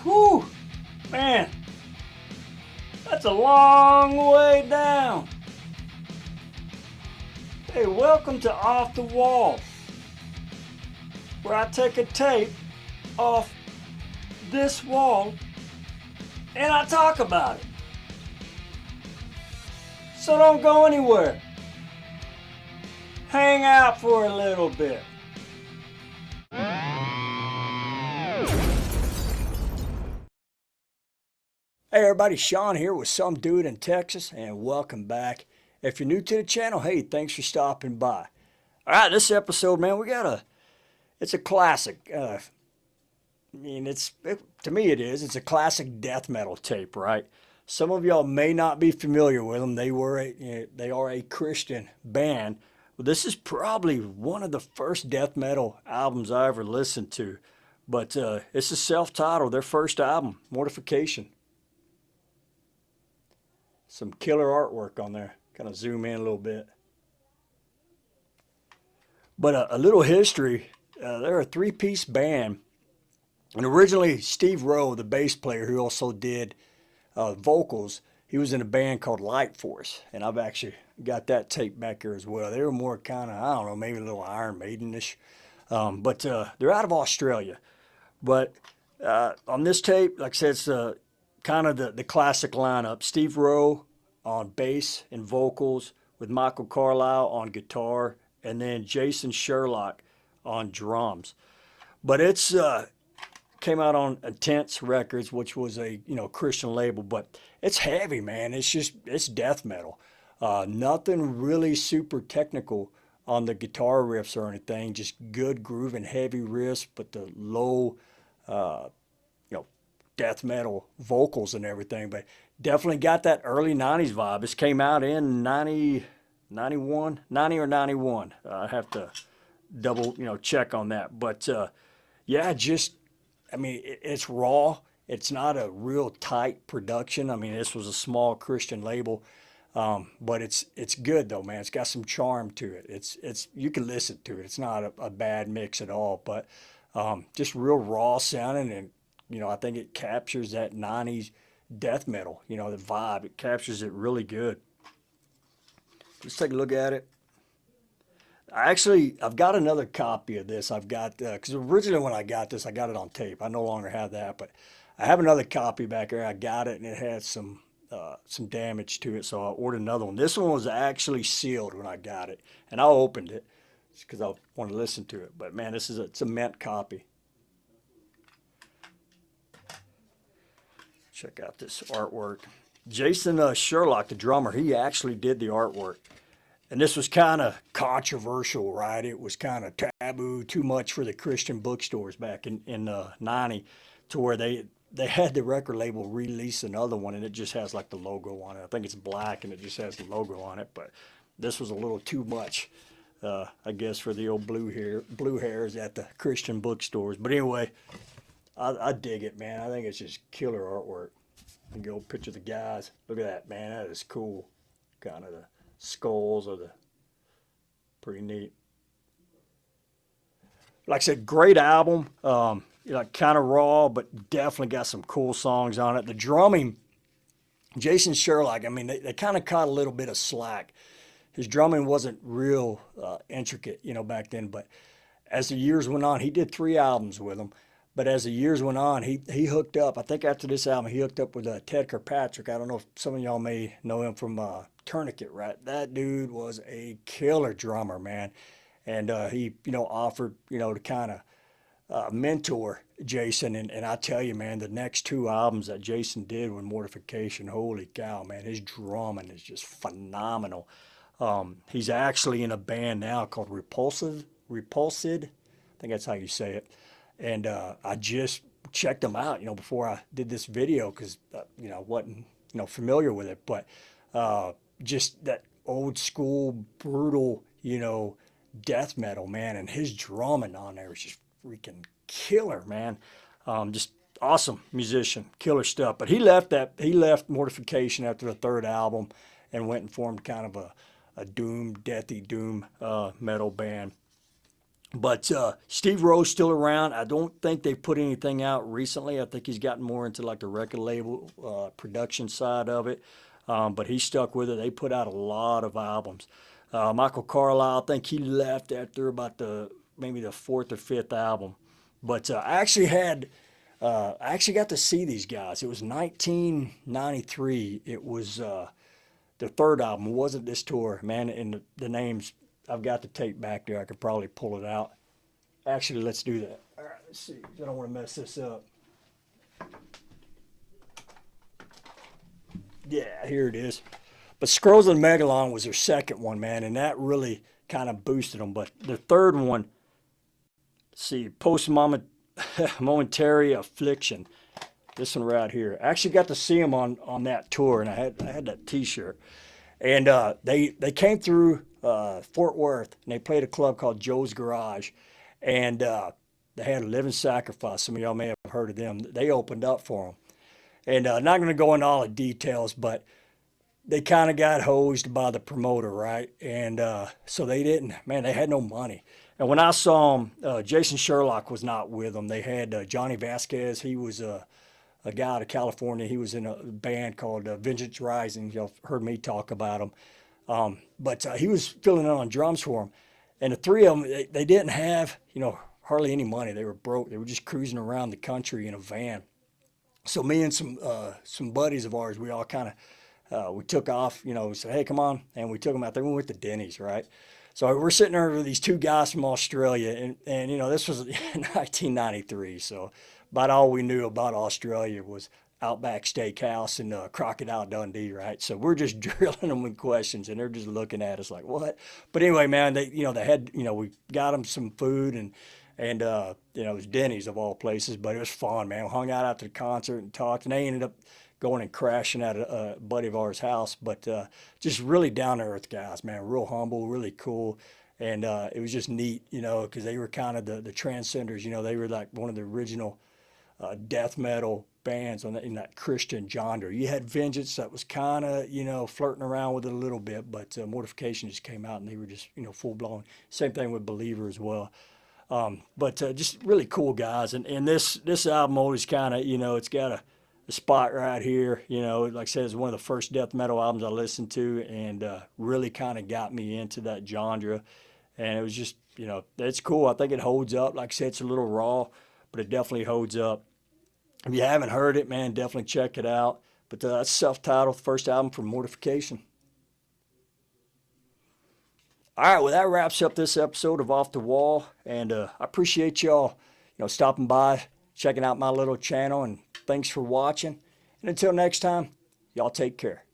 Whew, man, that's a long way down. Hey, welcome to Off the Wall, where I take a tape off this wall and I talk about it. So don't go anywhere. Hang out for a little bit. Hey everybody, Sean here with Some Dude in Texas, and welcome back. If you're new to the channel, hey, thanks for stopping by. All right, this episode, man, it's a classic. To me it is. It's a classic death metal tape, right? Some of y'all may not be familiar with them. They are a Christian band. Well, this is probably one of the first death metal albums I ever listened to. But it's a self-titled, their first album, Mortification. Some killer artwork on there. Kind of zoom in a little bit. But a little history. They're a three-piece band. And originally, Steve Rowe, the bass player who also did vocals, he was in a band called Light Force. And I've actually got that tape back here as well. They were more kind of, I don't know, maybe a little Iron Maiden-ish. But they're out of Australia. But on this tape, like I said, it's kind of the classic lineup. Steve Rowe on bass and vocals with Michael Carlisle on guitar, and then Jason Sherlock on drums. But it's came out on Intense Records, which was a Christian label, but it's heavy, man. It's death metal. Nothing really super technical on the guitar riffs or anything. Just good grooving, heavy riffs, but the low, uh, death metal vocals and everything. But definitely got that early '90s vibe. This came out in 90, 91, 90 or 91. I have to double check on that. But yeah, it's raw. It's not a real tight production. I mean, this was a small Christian label, but it's good though, man. It's got some charm to it. It's you can listen to it. It's not a bad mix at all, but just real raw sounding, and I think it captures that '90s death metal. The vibe. It captures it really good. Let's take a look at it. I've got another copy of this. I've got because originally when I got this, I got it on tape. I no longer have that, but I have another copy back there. I got it, and it had some damage to it, so I ordered another one. This one was actually sealed when I got it, and I opened it because I want to listen to it. But man, it's a mint copy. Check out this artwork. Jason Sherlock, the drummer, he actually did the artwork. And this was kind of controversial, right? It was kind of taboo, too much for the Christian bookstores back in 90, to where they had the record label release another one, and it just has like the logo on it. I think it's black, and it just has the logo on it. But this was a little too much, I guess, for the old blue hairs at the Christian bookstores. But anyway, I dig it, man. I think it's just killer artwork. And go picture the guys. Look at that, man. That is cool. Kind of the skulls are the pretty neat. Like I said, great album. Kind of raw, but definitely got some cool songs on it. The drumming, Jason Sherlock. I mean, they kind of caught a little bit of slack. His drumming wasn't real intricate, back then. But as the years went on, he did 3 albums with them. But as the years went on, he hooked up. I think after this album, he hooked up with Ted Kirkpatrick. I don't know if some of y'all may know him from Tourniquet, right? That dude was a killer drummer, man. And he, offered, to kind of mentor Jason. And I tell you, man, the next 2 albums that Jason did with Mortification, holy cow, man, his drumming is just phenomenal. He's actually in a band now called Repulsed. I think that's how you say it. And I just checked them out, before I did this video because, wasn't, familiar with it. But just that old school, brutal, death metal, man. And his drumming on there is just freaking killer, man. Just awesome musician, killer stuff. But he left Mortification after the 3rd album and went and formed kind of a deathy doom metal band. But Steve Rowe's still around. I don't think they've put anything out recently. I think he's gotten more into like the record label production side of it. But he stuck with it. They put out a lot of albums. Michael Carlisle, I think he left after about maybe the fourth or fifth album. But I actually got to see these guys. It was 1993. It was their third album. It wasn't this tour, man. And the names, I've got the tape back there. I could probably pull it out. Actually, let's do that. All right, let's see. I don't want to mess this up. Yeah, here it is. But Scrolls of the Megalon was their second one, man, and that really kind of boosted them. But the third one, let's see, Momentary Affliction. This one right here. I actually got to see them on that tour, and I had that T-shirt. And they came through Fort Worth, and they played a club called Joe's Garage, and they had Living Sacrifice. Some of y'all may have heard of them. They opened up for them, and not going to go into all the details, but they kind of got hosed by the promoter, right? And so they didn't. Man, they had no money. And when I saw them, Jason Sherlock was not with them. They had Johnny Vasquez. He was a guy out of California. He was in a band called Vengeance Rising. Y'all heard me talk about him. But he was filling in on drums for them. And the three of them, they didn't have, hardly any money. They were broke. They were just cruising around the country in a van. So me and some buddies of ours, we all kind of we took off. We said, "Hey, come on!" And we took them out there. We went to Denny's, right? So we're sitting there with these two guys from Australia, and this was 1993. So about all we knew about Australia was Outback Steakhouse and Crocodile Dundee, right? So we're just drilling them with questions, and they're just looking at us like, "What?" But anyway, man, they had, we got them some food, and it was Denny's of all places, but it was fun, man. We hung out after the concert and talked, and they ended up going and crashing at a buddy of ours' house. But just really down to earth guys, man. Real humble, really cool, and it was just neat, because they were kind of the transcenders. They were like one of the original death metal bands in that Christian genre. You had Vengeance that was kind of flirting around with it a little bit, but Mortification just came out and they were just full blown. Same thing with Believer as well. But just really cool guys, and this album always kind of it's got a spot right here. Like I said, it's one of the first death metal albums I listened to, and really kind of got me into that genre. And it was just it's cool. I think it holds up. Like I said, it's a little raw, but it definitely holds up. If you haven't heard it, man, definitely check it out. But that's self-titled, first album from Mortification. All right, well, that wraps up this episode of Off the Wall, and I appreciate y'all, stopping by, checking out my little channel, and thanks for watching. And until next time, y'all take care.